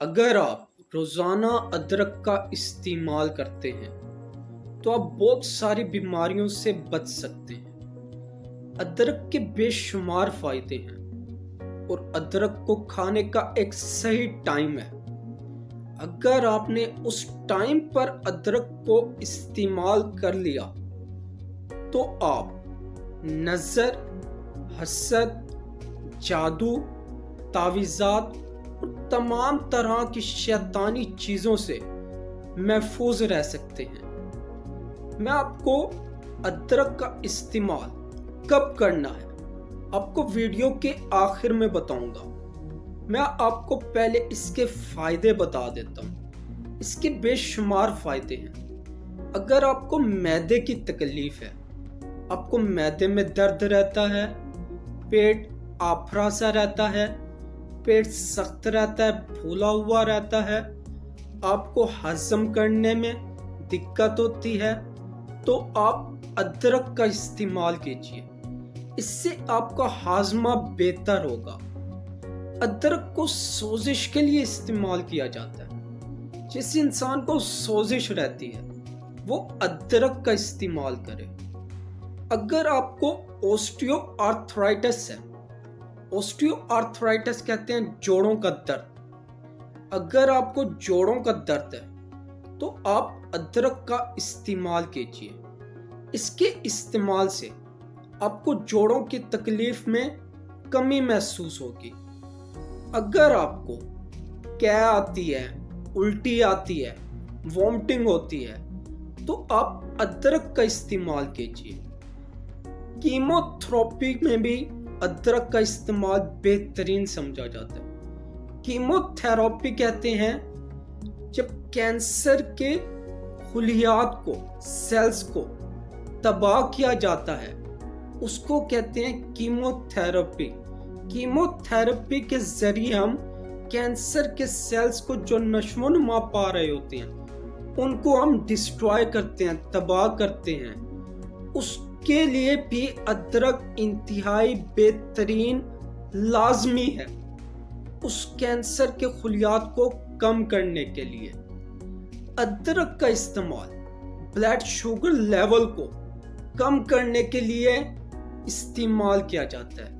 اگر آپ روزانہ ادرک کا استعمال کرتے ہیں تو آپ بہت ساری بیماریوں سے بچ سکتے ہیں۔ ادرک کے بے شمار فائدے ہیں اور ادرک کو کھانے کا ایک صحیح ٹائم ہے۔ اگر آپ نے اس ٹائم پر ادرک کو استعمال کر لیا تو آپ نظر، حسد، جادو، تعویذات اور تمام طرح کی شیطانی چیزوں سے محفوظ رہ سکتے ہیں۔ میں آپ کو ادرک کا استعمال کب کرنا ہے آپ کو ویڈیو کے آخر میں بتاؤں گا۔ میں آپ کو پہلے اس کے فائدے بتا دیتا ہوں۔ اس کے بے شمار فائدے ہیں۔ اگر آپ کو معدے کی تکلیف ہے، آپ کو معدے میں درد رہتا ہے، پیٹ آفرا سا رہتا ہے، پیٹ سخت رہتا ہے، پھولا ہوا رہتا ہے، آپ کو ہضم کرنے میں دقت ہوتی ہے، تو آپ ادرک کا استعمال کیجیے۔ اس سے آپ کا ہاضمہ بہتر ہوگا۔ ادرک کو سوزش کے لیے استعمال کیا جاتا ہے۔ جس انسان کو سوزش رہتی ہے وہ ادرک کا استعمال کرے۔ اگر آپ کو اوسٹیو آرتھرائٹس ہے، اوسٹیو آرتھرائٹس کہتے ہیں جوڑوں کا درد۔ اگر آپ کو جوڑوں کا درد ہے تو آپ ادرک کا استعمال کیجیے۔ اس کے استعمال سے آپ کو جوڑوں کی تکلیف میں کمی محسوس ہوگی۔ اگر آپ کو قے آتی ہے، الٹی آتی ہے، وامٹنگ ہوتی ہے تو آپ ادرک کا استعمال کیجیے۔ کیمو تھراپی میں بھی ادرک کا استعمال بہترین سمجھا جاتا ہے۔ کیمو تھراپی کہتے ہیں جب کینسر کے خلیات کو، سیلز کو تباہ کیا جاتا ہے، اس کو کہتے ہیں کیمو تھراپی۔ کیمو تھراپی کے ذریعے ہم کینسر کے سیلز کو جو نشو و نما پا رہے ہوتے ہیں ان کو ہم ڈسٹرائے کرتے ہیں، تباہ کرتے ہیں۔ اس کے لیے بھی ادرک انتہائی بہترین لازمی ہے، اس کینسر کے خلیات کو کم کرنے کے لیے۔ ادرک کا استعمال بلڈ شوگر لیول کو کم کرنے کے لیے استعمال کیا جاتا ہے۔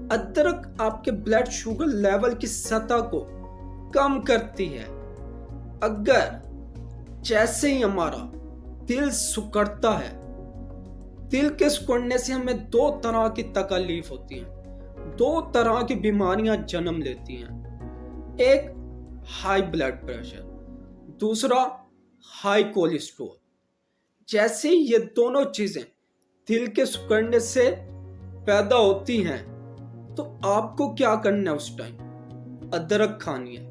ادرک آپ کے بلڈ شوگر لیول کی سطح کو کم کرتی ہے۔ اگر جیسے ہی ہمارا دل سکڑتا ہے، دل کے سکڑنے سے ہمیں دو طرح کی تکلیف ہوتی ہیں، دو طرح کی بیماریاں جنم لیتی ہیں۔ ایک ہائی بلڈ پریشر، دوسرا ہائی کولیسٹرول۔ جیسے یہ دونوں چیزیں دل کے سکڑنے سے پیدا ہوتی ہیں تو آپ کو کیا کرنا ہے؟ اس ٹائم ادرک کھانی ہے۔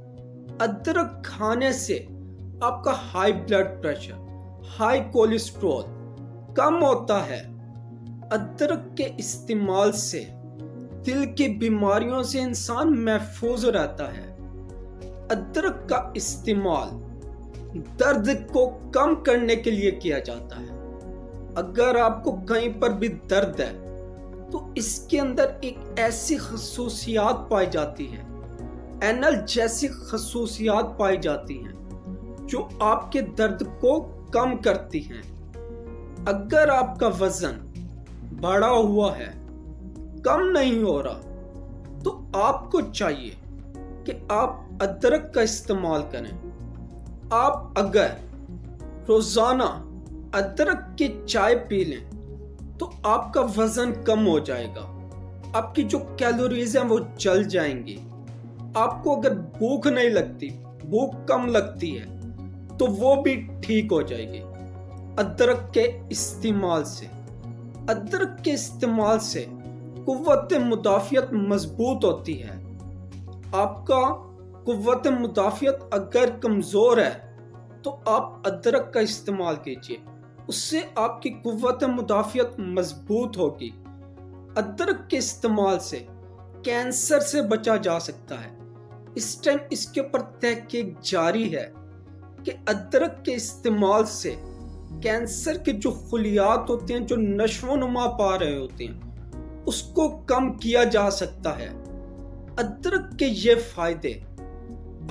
ادرک کھانے سے آپ کا high blood pressure, high cholesterol کم ہوتا ہے۔ ادرک کے استعمال سے دل کی بیماریوں سے انسان محفوظ رہتا ہے۔ ادرک کا استعمال درد کو کم کرنے کے لیے کیا جاتا ہے۔ اگر آپ کو کہیں پر بھی درد ہے تو اس کے اندر ایک ایسی خصوصیات پائی جاتی ہے، اینل جیسی خصوصیات پائی جاتی ہیں جو آپ کے درد کو کم کرتی ہیں۔ اگر آپ کا وزن بڑھا ہوا ہے، کم نہیں ہو رہا، تو آپ کو چاہیے کہ آپ ادرک کا استعمال کریں۔ آپ اگر روزانہ ادرک کی چائے پی لیں تو آپ کا وزن کم ہو جائے گا، آپ کی جو کیلوریز ہیں وہ جل جائیں گی۔ آپ کو اگر بھوک نہیں لگتی، بھوک کم لگتی ہے تو وہ بھی ٹھیک ہو جائے گی ادرک کے استعمال سے۔ ادرک کے استعمال سے قوت مدافعت مضبوط ہوتی ہے۔ آپ کا قوت مدافعت اگر کمزور ہے تو آپ ادرک کا استعمال کیجیے، اس سے آپ کی قوت مدافعت مضبوط ہوگی۔ ادرک کے استعمال سے کینسر سے بچا جا سکتا ہے۔ اس ٹائم اس کے اوپر تحقیق جاری ہے کہ ادرک کے استعمال سے کینسر کے جو خلیات ہوتے ہیں، جو نشو و نما پا رہے ہوتے ہیں، اس کو کم کیا جا سکتا ہے۔ ادرک کے یہ فائدے